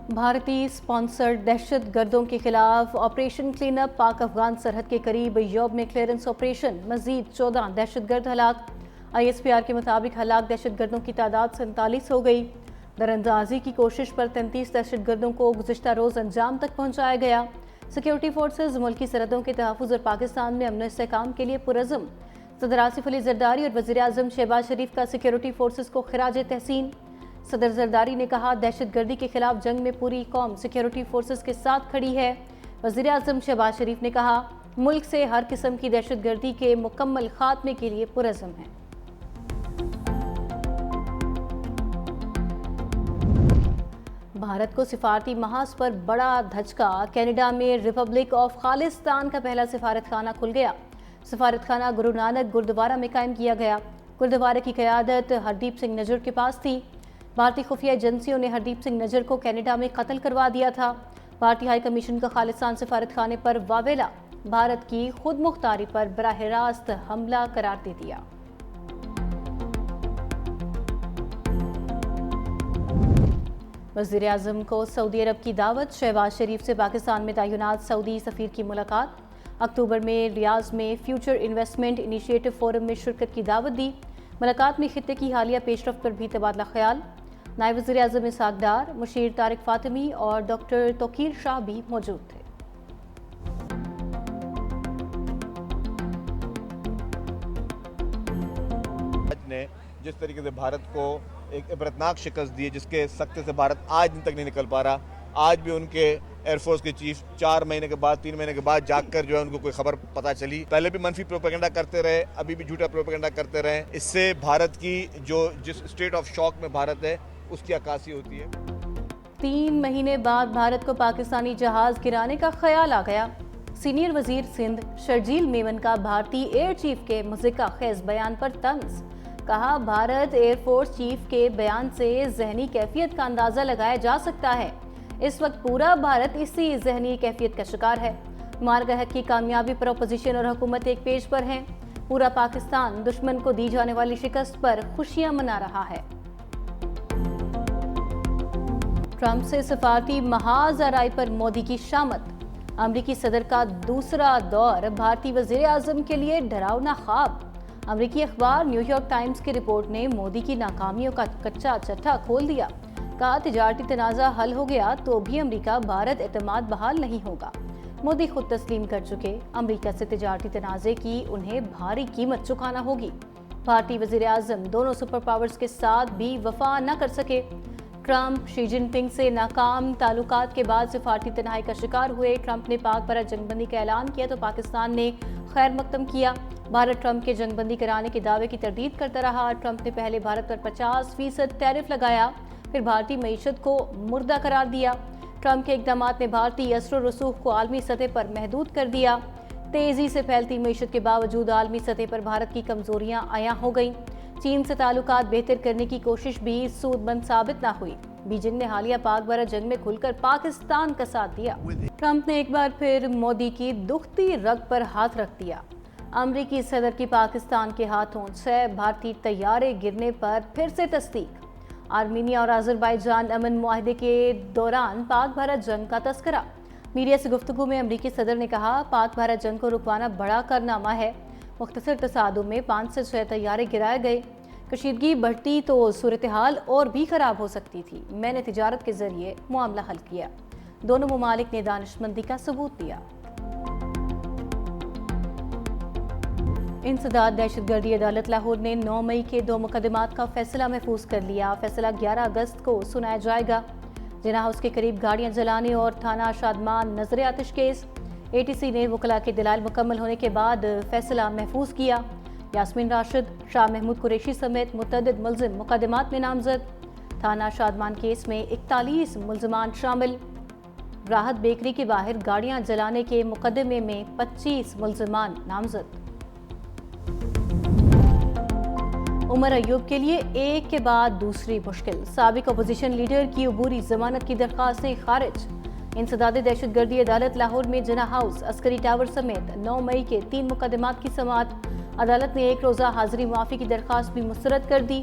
بھارتی سپانسرڈ دہشت گردوں کے خلاف operation clean up, Pak Afghan سرحد کے قریب یوم کلیئرنس آپریشن، مزید 14 دہشت گرد ہلاک۔ ISPR کے مطابق ہلاک دہشت گردوں کی تعداد 47 ہو گئی۔ دراندازی کی کوشش پر 33 دہشت گردوں کو گزشتہ روز انجام تک پہنچایا گیا۔ سیکیورٹی فورسز ملکی سرحدوں کے تحفظ اور پاکستان میں امن و استحکام کے لیے پرعزم۔ صدر آصف علی زرداری اور وزیر اعظم شہباز شریف کا سیکیورٹی فورسز کو خراج تحسین۔ صدر زرداری نے کہا، دہشت گردی کے خلاف جنگ میں پوری قوم سیکیورٹی فورسز کے ساتھ کھڑی ہے۔ وزیر اعظم شہباز شریف نے کہا، ملک سے ہر قسم کی دہشت گردی کے مکمل خاتمے کے لیے پرعزم ہے۔ بھارت کو سفارتی محاذ پر بڑا دھچکا، کینیڈا میں ریپبلک آف خالصتان کا پہلا سفارت خانہ کھل گیا۔ سفارت خانہ گرو نانک گردوارہ میں قائم کیا گیا۔ گردوارے کی قیادت ہردیپ سنگھ نجر کے پاس تھی۔ بھارتی خفیہ ایجنسیوں نے ہردیپ سنگھ نجر کو کینیڈا میں قتل کروا دیا تھا۔ بھارتی ہائی کمیشن کا خالصتان سفارت خانے پر واویلا بھارت کی خود مختاری پر براہ راست حملہ قرار دے دیا۔ وزیر اعظم کو سعودی عرب کی دعوت، شہباز شریف سے پاکستان میں تعینات سعودی سفیر کی ملاقات۔ اکتوبر میں ریاض میں فیوچر انویسٹمنٹ انیشیٹو فورم میں شرکت کی دعوت دی۔ ملاقات میں خطے کی حالیہ پیش رفت پر بھی تبادلہ خیال۔ نائب وزیر اعظم اسحاق ڈار، مشیر طارق فاطمی اور ڈاکٹر توقیر شاہ بھی موجود تھے۔ نے جس طریقے سے بھارت کو ایک عبرتناک شکست دی ہے، جس کے سکتے سے بھارت آج دن تک نہیں نکل پا رہا، آج بھی ان کے ایئر فورس کے چیف 4 مہینے کے بعد 3 مہینے کے بعد جاگ کر جو ہے ان کو کوئی خبر پتہ چلی۔ پہلے بھی منفی پروپیگنڈا کرتے رہے، ابھی بھی جھوٹا پروپیگنڈا کرتے رہے۔ اس سے بھارت کی جس اسٹیٹ آف شاک میں بھارت ہے اس کی عکاسی ہوتی ہے۔ 3 مہینے بعد بھارت کو پاکستانی جہاز گرانے کا خیال آ گیا۔ سینئر وزیر سندھ شرجیل میمن کا بھارتی ایئر چیف کے مضحکہ خیز بیان پر طنز۔ کہا، بھارت ایئر فورس چیف کے بیان سے ذہنی کیفیت کا اندازہ لگایا جا سکتا ہے۔ اس وقت پورا بھارت اسی ذہنی کیفیت کا شکار ہے۔ مارگہت کی کامیابی پر اپوزیشن اور حکومت ایک پیج پر ہیں۔ پورا پاکستان دشمن کو دی جانے والی شکست پر خوشیاں منا رہا ہے۔ ٹرمپ سے سفارتی محاذ آرائی پر مودی کی شامت۔ امریکی صدر کا دوسرا دور بھارتی وزیر اعظم کے لیے ڈراؤنا خواب۔ امریکی اخبار نیو یارک ٹائمز کی رپورٹ نے مودی کی ناکامیوں کا کچا چٹھا کھول دیا۔ کہا، تجارتی تنازع حل ہو گیا تو بھی امریکہ بھارت اعتماد بحال نہیں ہوگا۔ مودی خود تسلیم کر چکے، امریکہ سے تجارتی تنازع کی انہیں بھاری قیمت چکانا ہوگی۔ بھارتی وزیر اعظم دونوں سپر پاورز کے ساتھ بھی وفا نہ کر سکے۔ ٹرمپ شی جن پنگ سے ناکام تعلقات کے بعد سفارتی تنہائی کا شکار ہوئے۔ ٹرمپ نے پاک پر جنگ بندی کا اعلان کیا تو پاکستان نے خیر مقدم کیا۔ بھارت ٹرمپ کے جنگ بندی کرانے کے دعوے کی تردید کرتا رہا۔ ٹرمپ نے پہلے بھارت پر 50% ٹیرف لگایا، پھر بھارتی معیشت کو مردہ قرار دیا۔ ٹرمپ کے اقدامات نے بھارتی اثر و رسوخ کو عالمی سطح پر محدود کر دیا۔ تیزی سے پھیلتی معیشت کے باوجود عالمی سطح پر بھارت کی کمزوریاں عیاں ہو گئیں۔ چین سے تعلقات بہتر کرنے کی کوشش بھی سود مند ثابت نہ ہوئی۔ بیجنگ نے حالیہ پاک بھارت جنگ میں کھل کر پاکستان کا ساتھ دیا۔ ٹرمپ نے ایک بار پھر مودی کی دکھتی رگ پر ہاتھ رکھ دیا۔ امریکی صدر کی پاکستان کے ہاتھوں 6 بھارتی طیارے گرنے پر پھر سے تصدیق۔ آرمینیا اور آذربائیجان امن معاہدے کے دوران پاک بھارت جنگ کا تذکرہ۔ میڈیا سے گفتگو میں امریکی صدر نے کہا، پاک بھارت جنگ کو رکوانا بڑا کارنامہ ہے۔ مختصر تصادم میں 5 سے 6 طیارے گرائے گئے۔ کشیدگی بڑھتی تو صورتحال اور بھی خراب ہو سکتی تھی۔ میں نے تجارت کے ذریعے معاملہ حل کیا۔ دونوں ممالک نے دانشمندی کا ثبوت دیا۔ انسداد دہشت گردی عدالت لاہور نے 9 مئی کے 2 مقدمات کا فیصلہ محفوظ کر لیا۔ فیصلہ 11 اگست کو سنایا جائے گا۔ جناح ہاؤس کے قریب گاڑیاں جلانے اور تھانہ شادمان نظر آتش کیس۔ ATC نے وکلاء کے دلائل مکمل ہونے کے بعد فیصلہ محفوظ کیا۔ یاسمین راشد، شاہ محمود قریشی سمیت متعدد ملزم مقدمات میں نامزد۔ تھانہ شادمان کیس میں 41 ملزمان شامل۔ راحت بیکری کے باہر گاڑیاں جلانے کے مقدمے میں 25 ملزمان نامزد۔ عمر ایوب کے لیے ایک کے بعد دوسری مشکل۔ سابق اپوزیشن لیڈر کی عبوری ضمانت کی درخواستیں خارج۔ انسداد دہشت گردی عدالت لاہور میں جناح ہاؤس، عسکری ٹاور سمیت 9 مئی کے 3 مقدمات کی سماعت۔ عدالت نے 1 روزہ حاضری معافی کی درخواست بھی مسترد کر دی۔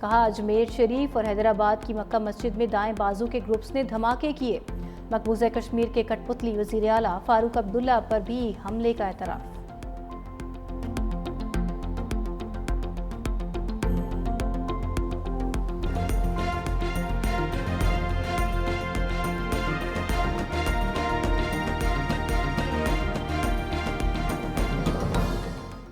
کہا اجمیر شریف اور حیدرآباد کی مکہ مسجد میں دائیں بازو کے گروپس نے دھماکے کیے۔ مقبوضہ کشمیر کے کٹ پتلی وزیر اعلیٰ فاروق عبداللہ پر بھی حملے کا اعتراف۔